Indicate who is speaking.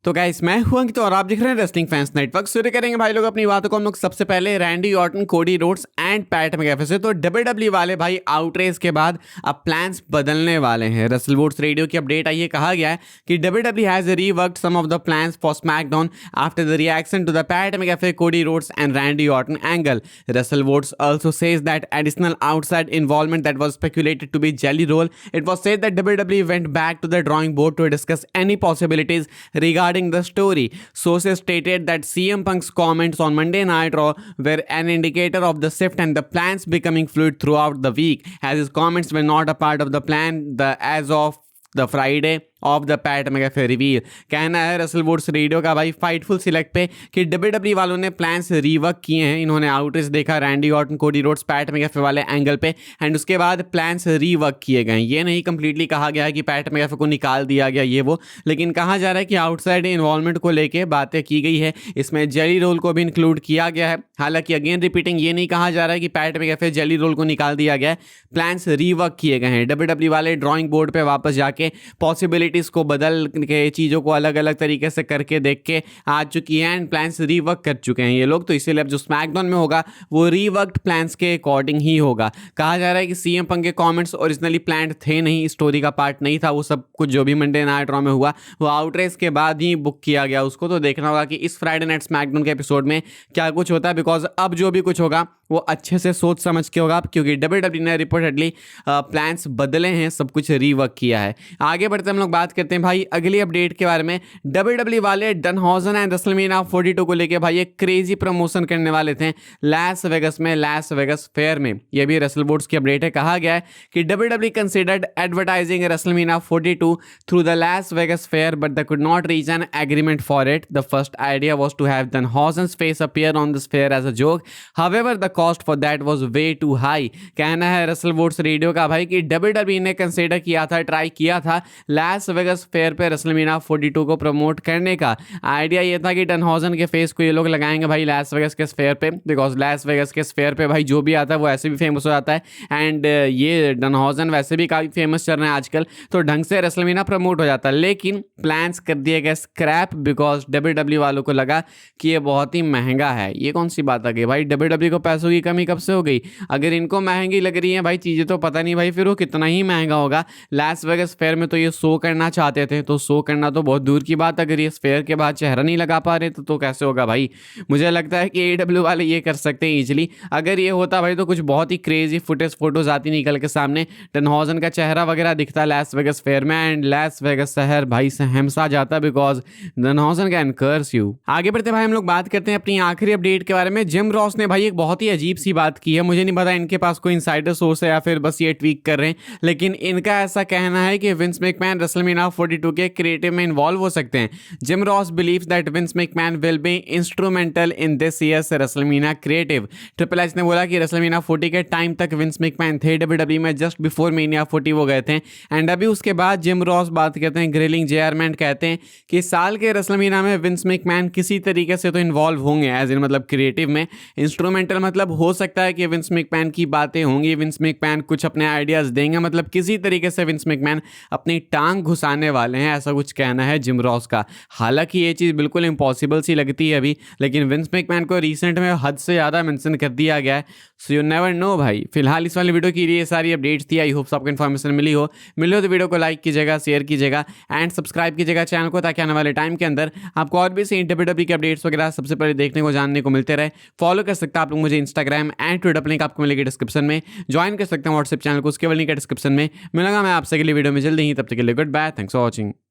Speaker 1: तो गाइस मैं हूं अंकित और आप देख रहे हैं रेसलिंग फैंस नेटवर्क। शुरू करेंगे भाई लोग अपनी बातों को हम लोग सबसे पहले Randy Orton, Cody Rhodes and Pat McAfee से। तो डब्ल्यूडब्ल्यू वाले भाई आउटरेज के बाद अब प्लान्स बदलने वाले हैं। रसल वुड्स रेडियो की अपडेट आई है, कहा गया है कि WWE has reworked some of the plans for SmackDown after the reaction to the Pat McAfee, Cody Rhodes and Randy Orton angle. Russell Woods also says that additional outside involvement that was speculated to be Jelly Roll. It was said that WWE went back to the drawing board to discuss any possibilities regarding the story. Sources stated that CM Punk's comments on Monday Night Raw were an indicator of the shift and the plans becoming fluid throughout the week, as his comments were not a part of the plan as of the Friday of the Pat McAfee reveal. कहना है Russell Woods radio का भाई Fightful select पे कि WW वालों ने plans rework किए हैं। इन्होंने आउटरेज देखा Randy Orton, Cody Rhodes, Pat McAfee वाले एंगल पे एंड उसके बाद प्लान्स रिवर्क किए गए। ये नहीं कंप्लीटली कहा गया है कि पैट मैकएफे को निकाल दिया गया ये वो, लेकिन कहा जा रहा है कि आउटसाइड इन्वॉल्वमेंट को लेके बातें की गई है। इसमें जेली रोल को भी इंक्लूड किया गया है। हालांकि अगेन रिपीटिंग, ये नहीं कहा जा रहा है कि पैट मैकएफे, जेली रोल को निकाल दिया गया है। प्लान्स रिवर्क किए गए हैं। डब्ल्यूडब्ल्यू वाले ड्रॉइंग बोर्ड पे वापस जाके पॉसिबिलिटीज को बदल के चीज़ों को अलग अलग तरीके से करके देख के आ चुकी है एंड प्लान्स रिवर्क कर चुके हैं ये लोग। तो इसीलिए अब जो स्मैकडाउन में होगा वो रिवर्क्ड प्लान्स के अकॉर्डिंग ही होगा। कहा जा रहा है कि सीएम पंक के कमेंट्स ओरिजिनली प्लान्ड थे नहीं, स्टोरी का पार्ट नहीं था। वो सब कुछ जो भी मंडे नाइट रॉ में हुआ वो आउटरेज के बाद ही बुक किया गया उसको। तो देखना होगा कि इस फ्राइडे नाइट स्मैकडाउन के एपिसोड में क्या कुछ होता है, बिकॉज अब जो भी कुछ होगा वो अच्छे से सोच समझ के होगा, क्योंकि डब्ल्यूडब्ल्यू ने रिपोर्टेडली प्लान्स बदले हैं, सब कुछ रिवर्क किया है। आगे बढ़ते हम लोग बात करते हैं भाई अगली अपडेट के बारे में। डब्ल्यूडब्ल्यू वाले डनहॉजन एंड रेसलमेनिया 42 को लेके भाई एक क्रेजी प्रमोशन करने वाले थे लास वेगस में, लास वेगस फेयर में। ये भी रसल वुड्स की अपडेट है। कहा गया है कि WWE considered advertising WrestleMania 42 through the Las Vegas sphere but they could not reach an agreement for it. The first idea was to have Danhausen's face appear on this sphere as a joke, however the cost for that was way too high. कहना है Russell Woods radio का भाई कि WW ने consider किया था, try किया था लास वेगस फेयर पे रेसलमेनिया 42 को प्रमोट करने का। आइडिया ये था कि डनहॉजन के फेस को ये लोग लगाएंगे भाई लास वेगस के फेयर पे, बिकॉज लास वेगस के फेयर पे भाई जो भी आता है वो ऐसे भी फेमस हो जाता है एंड ये डनहॉजन वैसे भी काफ़ी फेमस चल रहे हैं आजकल, तो ढंग से रेसलमेनिया प्रमोट हो जाता है। लेकिन प्लान्स कर दिए गए स्क्रैप, बिकॉज डब्ल्यूडब्ल्यू वालों को लगा कि ये बहुत ही महंगा है। ये कौन सी बात आ गई भाई, डब्ल्यूडब्ल्यू को पैसों की कमी कब से हो गई? अगर इनको महंगी लग रही है भाई चीज़ें तो पता नहीं भाई फिर वो कितना ही महंगा होगा। लास वेगस फेयर में तो ये शो करना चाहते थे, तो शो करना तो बहुत दूर की बात, अगर ये फेयर के बाद चेहरा नहीं लगा पा रहे तो कैसे होगा भाई। मुझे लगता है कि एडब्ल्यू वाले ये कर सकते हैं इजीली। अगर ये होता भाई तो कुछ बहुत ही क्रेजी फुटेज फोटोज आती निकल के सामने, डनहॉजन का चेहरा वगैरह दिखता लास वेगस फेयर में एंड लास वेगस शहर भाई सहमसा जाता, बिकॉज डनहॉजन कैन कर्स यू। आगे बढ़ते भाई हम लोग बात करते हैं अपनी आखिरी अपडेट के बारे में। जिम रॉस ने भाई एक बहुत ही अजीब सी बात की है। मुझे नहीं पता इनके पास कोई इनसाइडर सोर्स है या फिर बस ये ट्वीक कर रहे हैं, लेकिन इनका ऐसा कहना है कि विंस मैकमैन रेसलमेनिया 42 के क्रिएटिव में इन्वॉल्व हो सकते हैं। Jim Ross believes that Vince McMahon will be instrumental in this year's WrestleMania creative. Triple H ने बोला कि WrestleMania 40 के टाइम तक विंस मैकमैन थे WWE में, जस्ट बिफोर मेनिया 40 वो गए थे एंड अभी उसके बाद जिम रॉस बात करते हैं, ग्रिलिंग जेआरमैन कहते हैं कि साल के WrestleMania में विंस मैकमैन किसी तरीके से तो इन्वॉल्व होंगे, एज इन मतलब क्रिएटिव में। इंस्ट्रूमेंटल मतलब हो सकता है कि विंस मैकमैन की बातें होंगी, विंस मैकमैन कुछ अपने आइडियाज देंगे, मतलब किसी तरीके से विंस मैकमैन अपनी टांग घुसाने वाले हैं, ऐसा कुछ कहना है जिम रॉस का। हालांकि ये चीज़ बिल्कुल इम्पॉसिबल सी लगती है अभी, लेकिन विंस मैकमैन को रिसेंट में हद से ज़्यादा मेंशन कर दिया गया है, सो यू नेवर नो भाई। फिलहाल इस वाली वीडियो के लिए सारी अपडेट्स थी। आई होप आपको इन्फॉर्मेशन मिली हो तो वीडियो को लाइक कीजिएगा, शेयर कीजिएगा एंड सब्सक्राइब कीजिएगा चैनल को, ताकि आने वाले टाइम के अंदर आपको और भी सही डब्ल्यूडब्ल्यू के अपडेट्स वगैरह सबसे पहले देखने को, जानने को मिलते रहे। फॉलो कर सकते हैं आप लोग मुझे इंस्टाग्राम एंड ट्विटर, लिंक आपको मिलेगी डिस्क्रिप्शन में। ज्वाइन कर सकते हैं व्हाट्सएप चैनल को, उसके लिंक है डिस्क्रिप्शन में। मिलूंगा मैं आपसे अगली वीडियो में जल्दी ही, तब तक के लिए good bye, thanks for watching.